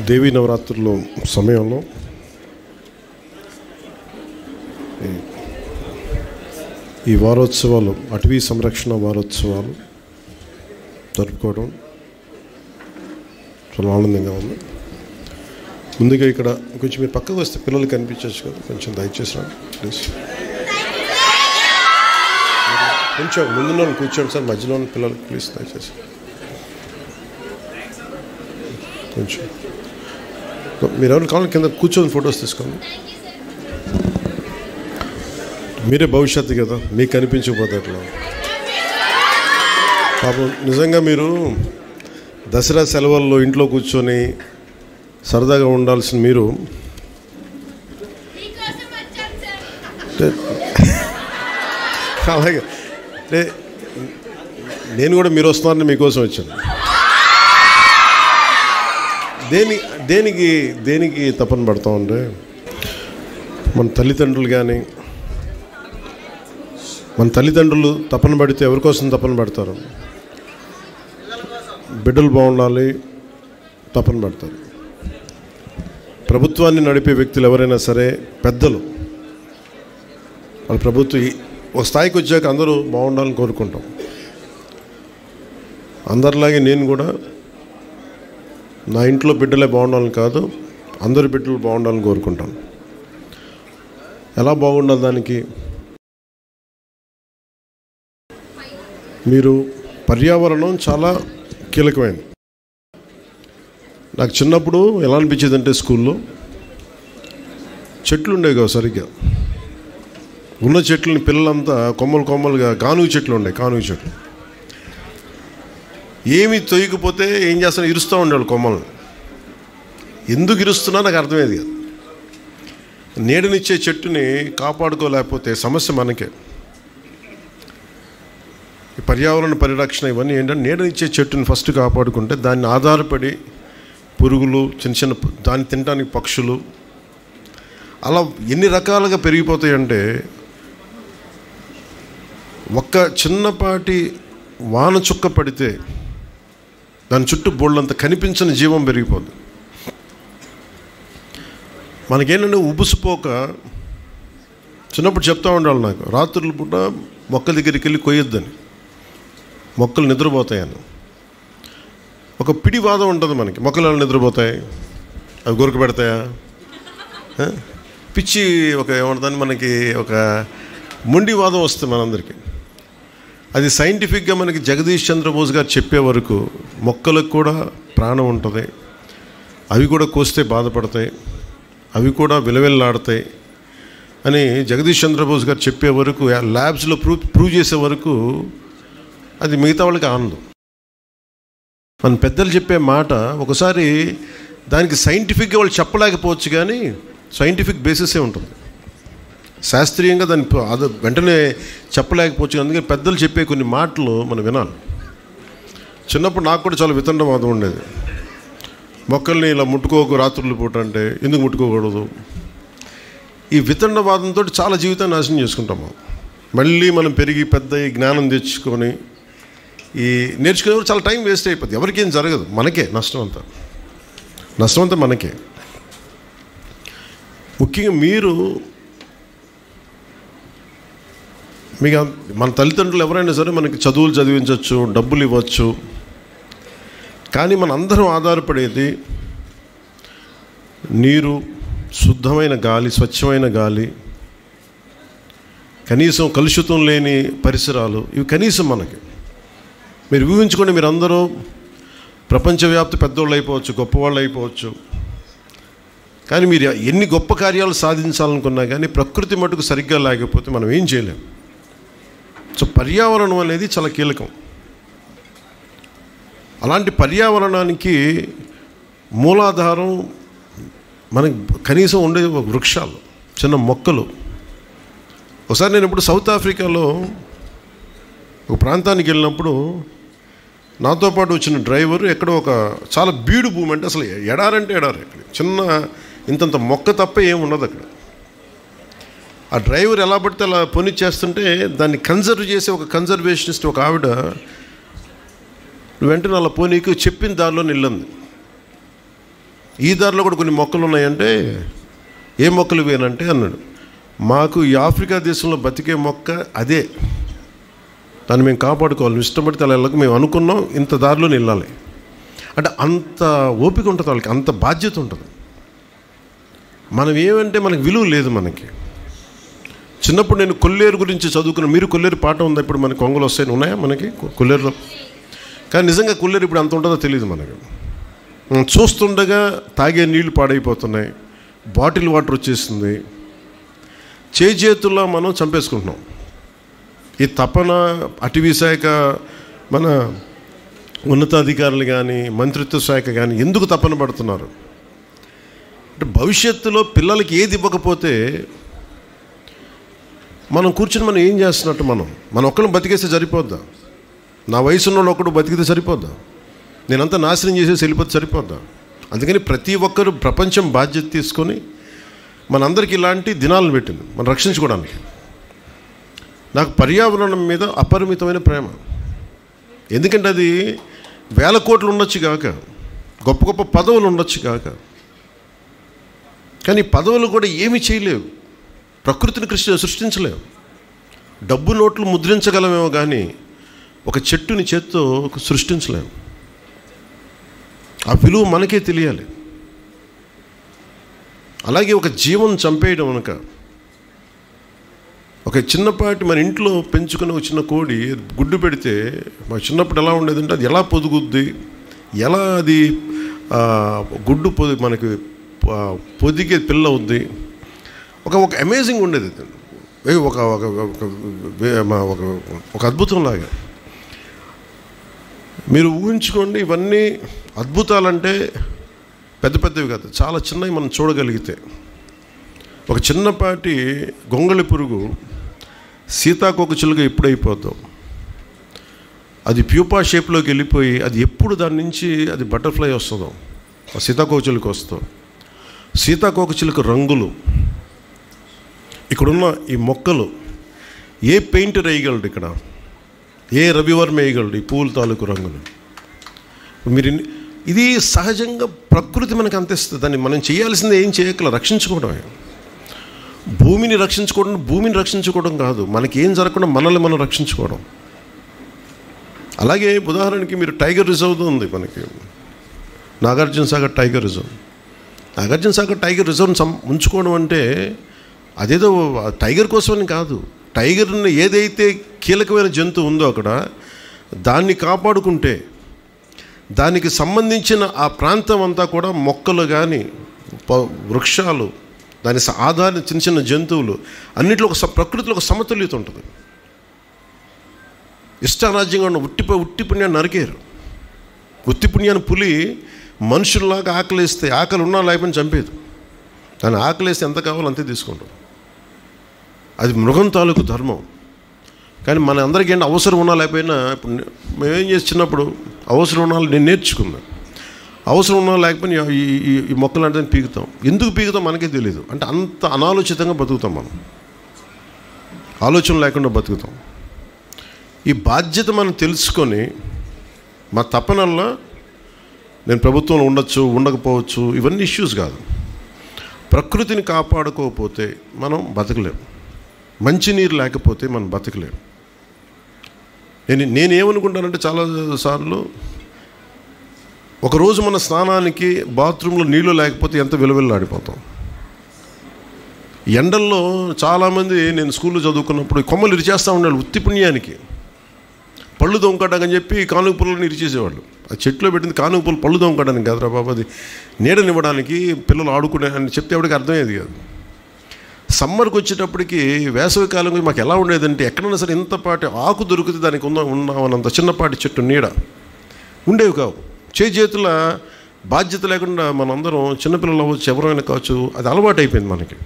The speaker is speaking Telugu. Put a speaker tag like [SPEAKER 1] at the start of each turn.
[SPEAKER 1] దేవీ నవరాత్రుల సమయంలో ఈ వారోత్సవాలు, అటవీ సంరక్షణ వారోత్సవాలు జరుపుకోవడం చాలా ఆనందంగా ఉంది. ముందుగా ఇక్కడ కొంచెం మీరు పక్కకు వస్తే పిల్లలు కనిపించవచ్చు కదా, కొంచెం దయచేసి రండి ప్లీజ్. కొంచెం ముందున్న వాళ్ళు కూర్చోండి సార్, మధ్యలో ఉన్న పిల్లలకి ప్లీజ్ దయచేసి కొంచెం. మీరు ఎవరు కావాలి కింద కూర్చొని ఫొటోస్ తీసుకోండి. మీరే భవిష్యత్తు కదా, మీకు కనిపించకపోతే అట్లా. పాపం నిజంగా మీరు దసరా సెలవుల్లో ఇంట్లో కూర్చొని సరదాగా ఉండాల్సిన మీరు అలాగే అంటే నేను కూడా మీరు వస్తున్నారని మీకోసం వచ్చాను. దేనికి తపన పడతా ఉంటే మన తల్లిదండ్రులు తపన పడితే ఎవరికోసం తపన పడతారు? బిడ్డలు బాగుండాలి తపన పడతారు. ప్రభుత్వాన్ని నడిపే వ్యక్తులు ఎవరైనా సరే, పెద్దలు, వాళ్ళ ప్రభుత్వం ఒక స్థాయికి వచ్చాక అందరూ బాగుండాలని కోరుకుంటాం. అందరిలాగే నేను కూడా నా ఇంట్లో బిడ్డలే బాగుండాలని కాదు, అందరి బిడ్డలు బాగుండాలని కోరుకుంటాను. ఎలా బాగుండాలి దానికి? మీరు పర్యావరణం చాలా కీలకమైనది. నాకు చిన్నప్పుడు ఎలా అనిపించేది అంటే, స్కూల్లో చెట్లు ఉండేవి కావు సరిగ్గా. ఉన్న చెట్లని పిల్లలంతా కొమ్మలుగా కానుగ చెట్లు ఉండేవి. కానుగ చెట్లు ఏమి తొయ్యకపోతే ఏం చేస్తాను, ఇరుస్తూ ఉండేవాళ్ళు కొమ్మలను. ఎందుకు ఇరుస్తున్నా నాకు అర్థమయ్యేది కాదు. నీడనిచ్చే చెట్టుని కాపాడుకోలేకపోతే సమస్య మనకే. ఈ పర్యావరణ పరిరక్షణ ఇవన్నీ ఏంటంటే, నీడనిచ్చే చెట్టుని ఫస్ట్ కాపాడుకుంటే దాన్ని ఆధారపడి పురుగులు, చిన్న దాన్ని తినడానికి పక్షులు, అలా ఎన్ని రకాలుగా పెరిగిపోతాయంటే, ఒక్క చిన్నపాటి వాన చుక్క పడితే దాని చుట్టూ బోళ్ళంత కనిపించని జీవం పెరిగిపోద్ది. మనకేంటంటే ఉబుసుపోక చిన్నప్పుడు చెప్తా ఉండాలి నాకు, రాత్రుల పూట మొక్క దగ్గరికి వెళ్ళి కొయ్యొద్దని, మొక్కలు నిద్రపోతాయని. ఒక పిడివాదం ఉంటుంది మనకి, మొక్కలు ఎలా నిద్రపోతాయి, అవి గురక పెడతాయా, పిచ్చి ఒక ఏమంటుందని మనకి ఒక మొండివాదం వస్తుంది మనందరికీ. అది సైంటిఫిక్గా మనకి జగదీష్ చంద్రబోస్ గారు చెప్పే వరకు మొక్కలకు కూడా ప్రాణం ఉంటుంది, అవి కూడా కోస్తే బాధపడతాయి, అవి కూడా విలవిల్లాడతాయి అని జగదీష్ చంద్రబోస్ గారు చెప్పే వరకు, ల్యాబ్స్లో ప్రూవ్ చేసే వరకు అది మిగతా వాళ్ళకి ఆనందం. మన పెద్దలు చెప్పే మాట ఒకసారి దానికి సైంటిఫిక్గా వాళ్ళు చెప్పలేకపోవచ్చు, కానీ సైంటిఫిక్ బేసిసే ఉంటుంది. శాస్త్రీయంగా దాన్ని అది వెంటనే చెప్పలేకపోవచ్చు. అందుకని పెద్దలు చెప్పే కొన్ని మాటలు మనం వినాలి. చిన్నప్పుడు నాకు కూడా చాలా వితండవాదం ఉండేది. మొక్కల్ని ఇలా ముట్టుకోకు రాత్రులు పూట అంటే, ఎందుకు ముట్టుకోకూడదు? ఈ వితండవాదంతో చాలా జీవితాన్ని నాశనం చేసుకుంటాము. మళ్ళీ మనం పెరిగి పెద్ద జ్ఞానం తెచ్చుకొని ఈ నేర్చుకునేవారు చాలా టైం వేస్ట్ అయిపోతుంది. ఎవరికేం జరగదు, మనకే నష్టం అంతా మనకే. ముఖ్యంగా మీకు మన తల్లిదండ్రులు ఎవరైనా సరే మనకి చదువులు చదివించవచ్చు, డబ్బులు ఇవ్వచ్చు, కానీ మన అందరం ఆధారపడేది నీరు, శుద్ధమైన గాలి, స్వచ్ఛమైన గాలి, కనీసం కలుషితం లేని పరిసరాలు, ఇవి కనీసం మనకి. మీరు ఊహించుకోండి, మీరు అందరూ ప్రపంచవ్యాప్త పెద్దోళ్ళు అయిపోవచ్చు, గొప్పవాళ్ళు అయిపోవచ్చు, కానీ మీరు ఎన్ని గొప్ప కార్యాలు సాధించాలనుకున్నా కానీ ప్రకృతి మటుకు సరిగ్గా లేకపోతే మనం ఏం చేయలేం. సో పర్యావరణం అనేది చాలా కీలకం. అలాంటి పర్యావరణానికి మూలాధారం మనకి కనీసం ఉండే వృక్షాలు, చిన్న మొక్కలు. ఒకసారి నేను ఇప్పుడు సౌత్ ఆఫ్రికాలో ఒక ప్రాంతానికి వెళ్ళినప్పుడు నాతో పాటు వచ్చిన డ్రైవర్ ఎక్కడో ఒక చాలా బీడు భూమి, అంటే అసలు ఎడారంటే ఎడారి, అక్కడ చిన్న ఇంతంత మొక్క తప్ప ఏమున్నది అక్కడ. ఆ డ్రైవర్ ఎలా పడితే అలా పొనిచ్చేస్తుంటే దాన్ని కన్జర్వ్ చేసే ఒక కన్జర్వేషనిస్ట్ ఒక ఆవిడ వెంటనే అలా పోనీకి చెప్పిన దారిలో నిల్లంది. ఈ దారిలో కూడా కొన్ని మొక్కలు ఉన్నాయంటే ఏ మొక్కలు ఇవేనంటే అన్నాడు, మాకు ఈ ఆఫ్రికా దేశంలో బతికే మొక్క అదే, దాన్ని మేము కాపాడుకోవాలి, ఇష్టపడితే అలా వెళ్ళక మేము అనుకున్నాం, ఇంత దారిలో వెళ్ళాలి అంటే అంత ఓపిక ఉంటుంది వాళ్ళకి, అంత బాధ్యత ఉంటుంది. మనం ఏమంటే మనకి విలువ లేదు. మనకి చిన్నప్పుడు నేను కొల్లేరు గురించి చదువుకున్నాను. మీరు కొల్లేరు పాట ఉందా ఇప్పుడు మనకి? కొంగలు వస్తాయి ఉన్నాయా మనకి కొల్లేరులో? కానీ నిజంగా కొల్లేరు ఇప్పుడు అంత ఉంటుందో తెలియదు మనకి. చూస్తుండగా తాగే నీళ్లు పాడైపోతున్నాయి, బాటిల్ వాటర్ వచ్చేస్తుంది, చేతుల్లో మనం చంపేసుకుంటున్నాం. ఈ తపన అటవీ శాఖ, మన ఉన్నతాధికారులు కానీ మంత్రిత్వ శాఖ కానీ ఎందుకు తపన పడుతున్నారు అంటే భవిష్యత్తులో పిల్లలకి ఏది ఇవ్వకపోతే మనం కూర్చొని మనం ఏం చేస్తున్నట్టు? మనం ఒక్కరిని బతికేస్తే సరిపోద్దా? నా వయసున్న వాళ్ళు ఒకడు బతికితే సరిపోద్దా? నేనంతా నాశనం చేసేసి వెళ్ళిపోతే సరిపోద్దా? అందుకని ప్రతి ఒక్కరు ప్రపంచం బాధ్యత తీసుకొని మనందరికీ ఇలాంటి దినాలను పెట్టింది మనం రక్షించుకోవడానికి. నాకు పర్యావరణం మీద అపరిమితమైన ప్రేమ. ఎందుకంటే అది వేల కోట్లు ఉండొచ్చు కాక, గొప్ప గొప్ప పదవులు ఉండొచ్చు కాక, కానీ పదవులు కూడా ఏమీ చేయలేవు, ప్రకృతిని సృష్టించలేవు. డబ్బు నోట్లు ముద్రించగలమేమో కానీ ఒక చెట్టుని చేత్తో సృష్టించలేము. ఆ విలువ మనకే తెలియాలి. అలాగే ఒక జీవం చంపేయడం అనక, ఒక చిన్నపాటి మన ఇంట్లో పెంచుకుని ఒక చిన్న కోడి గుడ్డు పెడితే మా చిన్నప్పుడు ఎలా ఉండేదంటే అది ఎలా పొదుగుద్ది, ఎలా అది గుడ్డు మనకి పొదిగే పిల్ల అవుద్ది, ఒక అమేజింగ్ ఉండేది. ఒక ఒక అద్భుతంలాగా మీరు ఊహించుకోండి. ఇవన్నీ అద్భుతాలంటే పెద్ద పెద్దవి కాదు, చాలా చిన్నవి మనం చూడగలిగితే. ఒక చిన్నపాటి గొంగళి పురుగు సీతాకోకచిలుక ఎప్పుడైపోతాం, అది ప్యూపా షేప్లోకి వెళ్ళిపోయి అది ఎప్పుడు దాని నుంచి అది బటర్ఫ్లై వస్తుందో, సీతాకోకచిలుక వస్తుందో, సీతాకోకచిలుక రంగులు, ఇక్కడున్న ఈ మొక్కలు, ఏ పెయింటర్ వేయగలడు ఇక్కడ, ఏ రవివర్మ వేయగలడు ఈ పూల తాలూకు రంగులు. మీరు ఇది సహజంగా ప్రకృతి మనకు అందిస్తుంది. దాన్ని మనం చేయాల్సింది ఏం చేయగల, రక్షించుకోవడమే. భూమిని రక్షించుకోవడం కాదు, మనకి ఏం జరగకుండా మనల్ని మనం రక్షించుకోవడం. అలాగే ఉదాహరణకి మీరు టైగర్ రిజర్వ్ ఉంది మనకి, Nagarjunasagar tiger reserve. Nagarjunasagar tiger రిజర్వ్ని ఉంచుకోవడం అంటే అదేదో టైగర్ కోసమని కాదు, టైగర్ని ఏదైతే కీలకమైన జంతువు ఉందో అక్కడ దాన్ని కాపాడుకుంటే దానికి సంబంధించిన ఆ ప్రాంతం అంతా కూడా మొక్కలు కానీ వృక్షాలు, దాని ఆధార చిన్న చిన్న జంతువులు అన్నింటిలో ప్రకృతిలో ఒక సమతుల్యత ఉంటుంది. ఇష్టారాజ్యంగా ఉన్న ఉట్టి పుణ్యాన్ని నరికేరు. ఉత్తి పుణ్యాన్ని పులి మనుషుల్లాగా ఆకలిస్తే, ఆకలి ఉన్నా లేకపోయినా చంపేది. దాన్ని ఆకలిస్తే ఎంత కావాలో అంతే తీసుకుంటాం. అది మృగం తాలూకు ధర్మం. కానీ మన అందరికీ ఏంటి, అవసరం ఉన్నా లేకపోయినా, ఇప్పుడు మేమేం చేసి చిన్నప్పుడు అవసరం ఉన్నా నేను నేర్చుకున్నాను, అవసరం ఉన్నా లేకపోయినా ఈ మొక్కలు అంటే పీకుతాం. ఎందుకు పీకుతాం మనకే తెలియదు. అంటే అంత అనాలోచితంగా బతుకుతాం మనం, ఆలోచన లేకుండా బతుకుతాం. ఈ బాధ్యత మనం తెలుసుకొని మా తపనల్లా నేను ప్రభుత్వంలో ఉండొచ్చు ఉండకపోవచ్చు ఇవన్నీ ఇష్యూస్ కాదు. ప్రకృతిని కాపాడుకోకపోతే మనం బతకలేము, మంచినీరు లేకపోతే మనం బతకలేము. నేనేమనుకుంటానంటే చాలాసార్లు ఒకరోజు మన స్నానానికి బాత్రూంలో నీళ్ళు లేకపోతే ఎంత విలువెల్లాడిపోతాం. ఎండల్లో చాలామంది, నేను స్కూల్లో చదువుకున్నప్పుడు కొమ్మలు ఇరిచేస్తూ ఉండాలి ఉత్తి పుణ్యానికి. పళ్ళు దొంగకటాకని చెప్పి కానుగ పుల్లలను ఇరిచేసేవాళ్ళు. ఆ చెట్లో పెట్టింది కానుగ పుల్ల పళ్ళు దొంగకటానికి కాదురా బాబు, అది నీడనివ్వడానికి, పిల్లలు ఆడుకునే అని చెప్తే ఎవరికి అర్థమయ్యేది కాదు. సమ్మర్కి వచ్చేటప్పటికి వేసవి కాలం మాకు ఎలా ఉండేదంటే ఎక్కడైనా సరే ఇంతపాటి ఆకు దొరికితే దానికి ఉన్నామన్నంత చిన్నపాటి చెట్టు నీడ ఉండేవి కావు. చేతుల బాధ్యత లేకుండా మనందరం చిన్నపిల్లలు అవ్వచ్చు, ఎవరైనా కావచ్చు, అది అలవాటు అయిపోయింది మనకి.